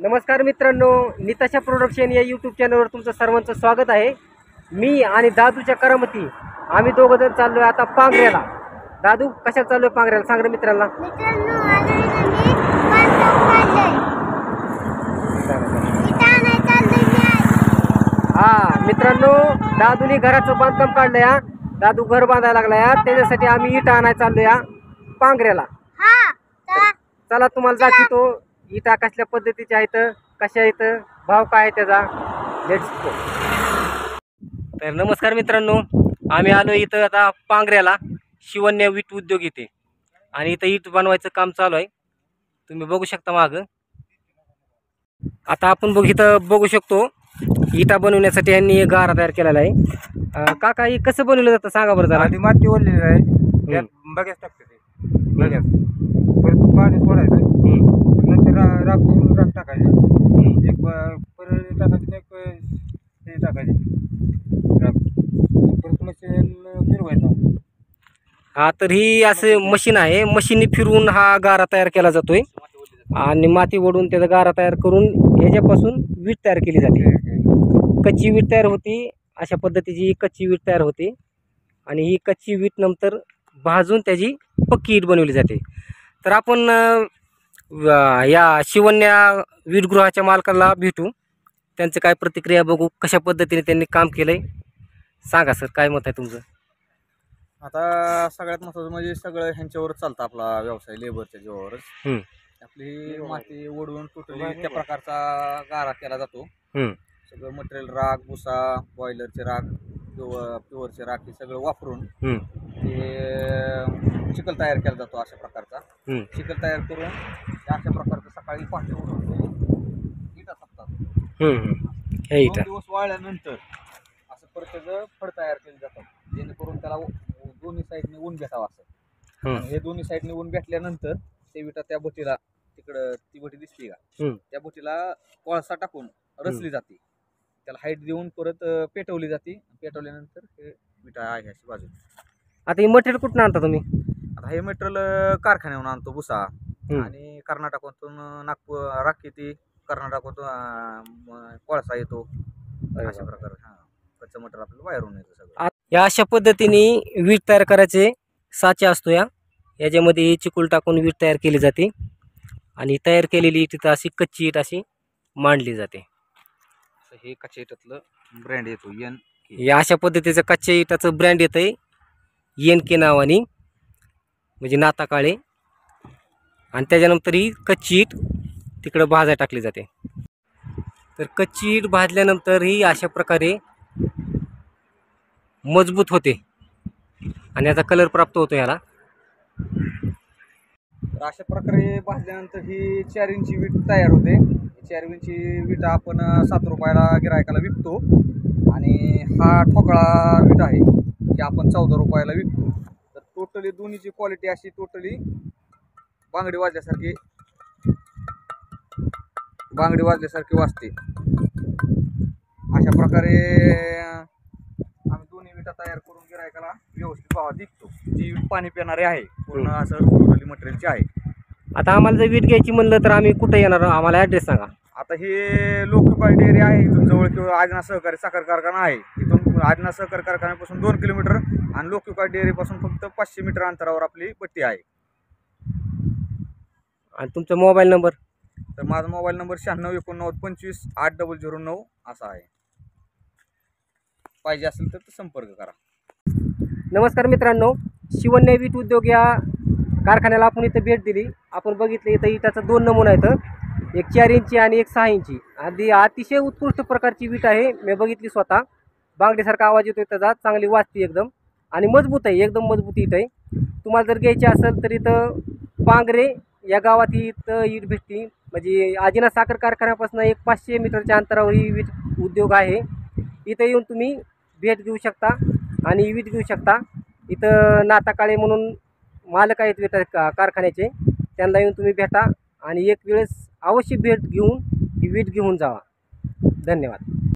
नमस्कार मित्रांनो, निताशा प्रोडक्शन या यूट्यूब चॅनलवर तुमचं सर्वांचं स्वागत आहे। मी आणि दादूच्या करामती आम्ही दोघं जण चाललोय आता पांगऱ्याला। दादू कशाला चाललोय पांगऱ्याला सांग रे मित्रांना। मित्रांनो, दादूने घराचं बांधकाम काढलंय। दादू घर बांधायला लागलाय, त्याच्यासाठी आम्ही इटा आणायला चाललोय पांगऱ्याला। चला तुम्हाला दाखवतो इटा कसल्या पद्धतीच्या आहेत, कशा आहेत, भाव काय आहे त्याचा। Let's go. तर नमस्कार मित्रांनो, आम्ही आलो इथं आता पांगऱ्याला शिवण्य वीट उद्योग इथे, आणि इथं ईट बनवायचं काम चालू आहे। तुम्ही बघू शकता माग। आता आपण बघू शकतो इटा बनवण्यासाठी यांनी गारा तयार केलेला आहे। काका ही कसं बनवलं जातं सांगा बरं जरा। आधी माती ओढलेली आहे, त्यात बघ्यास टाकते ते बघ्यास परत पाणी सोडायचं, नंतर राख टाकायची, एक परत टाकायची, एक ते टाकायची, परत मशीन फिरवायचं। हा, तर ही असं मशीन आहे, मशीनने फिरवून हा गारा तयार केला जातोय आणि माती ओढून त्याचा गारा तयार करून ह्याच्यापासून वीट तयार केली जाते। कच्ची वीट तयार होती, अशा पद्धतीची कच्ची वीट तयार होते, आणि ही कच्ची वीट नंतर भाजून त्याची पक्की ईट बनवली जाते। तर आपण या शिवण्या वीटगृहाच्या मालकाला भेटू, त्यांचं काय प्रतिक्रिया बघू, कशा पद्धतीने त्यांनी काम केलंय। सांगा सर, काय मत आहे तुमचं। आता सगळ्यात महत्त्वाचं म्हणजे सगळं ह्यांच्यावरच चालतं, आपला व्यवसाय लेबरच्या जीवावरच। आपली माती ओढून टोटली त्या प्रकारचा गारा केला जातो। सगळं मटेरियल, राख, भुसा, बॉयलरचे राख, प्युअरचे राख हे सगळं वापरून ते चिखल तयार केला जातो। अशा प्रकारचा चिखल तयार करून अशा प्रकारचं सकाळी पहाटे उठून इटा सपतात। 2 दिवस वाळल्यानंतर असं परत त्याचं फड तयार केलं जातं, जेणेकरून त्याला दोन्ही साईडने ऊन भेटावं असं। हे दोन्ही साईडने ऊन भेटल्यानंतर ते विटा त्या बोटीला, तिकडं ती बोटी दिसली का, त्या बोटीला कोळसा टाकून रचली जाते, त्याला हाईट देऊन परत पेटवली जाते। पेटवल्यानंतर हे विटा आहे अशी बाजू। आता हे मटेरियल कुठून आणता तुम्ही। आता हे मटेरियल कारखान्यावरून आणतो, भुसा आणि कर्नाटकातून नागपूर राख येते, कर्नाटकातून कोळसा येतो, अशा प्रकारे कच्चं मटेरियल आपल्याला बाहेरून येतं सगळं। या अशा पद्धतीने वीट तयार करायचे साचा असतो, याच्यामध्ये चिकूल टाकून वीट तयार केली जाते, आणि तयार केलेली ईट अशी कच्ची ईट अशी मांडली जाते। हे कच्च्या इटातलं ब्रँड येतो एन। या अशा पद्धतीचं कच्च्या इटाचं ब्रँड येतंय NK नावाने, म्हणजे नाता काळे, आणि त्याच्यानंतर ही कच्ची ईट तिकडं भाजायला टाकली जाते। तर कच्ची ईट भाजल्यानंतर ही अशा प्रकारे मजबूत होते आणि याचा कलर प्राप्त होतो याला। तर अशा प्रकारे भाजल्यानंतर ही 4 इंची वीट तयार होते। 4 इंची वीट आपण 7 रुपयाला गिरायकाला विकतो, आणि हा ठोकळा वीट आहे की आपण 14 रुपयाला विकतो। तर टोटली दोन्हीची क्वालिटी अशी टोटली बांगडी वाजल्यासारखी वाजते। अशा प्रकारे आम्ही दोन्ही विटा तयार करून गिरायकाला व्यवस्थित भावात विकतो। जी वीट पाणी पिणारी आहे, पूर्ण असं टोटली मटेरियलची आहे। आता आम्हाला जर वीट घ्यायची म्हणलं तर आम्ही कुठे येणार, आम्हाला ॲड्रेस सांगा। आता हे लोकपाल डेअरी आहे इथून जवळ, किंवा आजना सहकारी साखर कारखाना आहे इथून, आजना सहकार कारखान्यापासून 2 किलोमीटर, आणि लोकपाल डेअरीपासून फक्त 500 मीटर अंतरावर आपली पट्टी आहे। आणि तुमचा मोबाईल नंबर। तर माझा मोबाईल नंबर 9689258009 असा आहे। पाहिजे असेल तर संपर्क करा। नमस्कार मित्रांनो, शिवण्य वीट उद्योग या कारखान्याला आपण इथं भेट दिली। आपण बघितलं इथं इटाचं 2 नमुना आहेत, एक 4 इंची आणि एक 6 इंची। आधी अतिशय उत्कृष्ट प्रकारची वीट आहे, मी बघितली स्वतः। बांगडीसारखा आवाज येतोय त्याचा, चांगली वाजते एकदम, आणि मजबूत आहे, एकदम मजबूत ईट आहे। तुम्हाला जर घ्यायची असेल तर इथं पांगरे या गावात ही इथं ईट भेटती, म्हणजे आजिना साखर कारखान्यापासून एक 500 मीटरच्या अंतरावर ही वीट उद्योग आहे। इथं येऊन तुम्ही भेट घेऊ शकता आणि वीट घेऊ शकता। इथं नाता काळे म्हणून मालक आहेत वीट कारखान्याचे, त्यांना येऊन तुम्ही भेटा आणि एक वेळेस अवश्य भेट घेऊन ही वीट घेऊन जावा। धन्यवाद।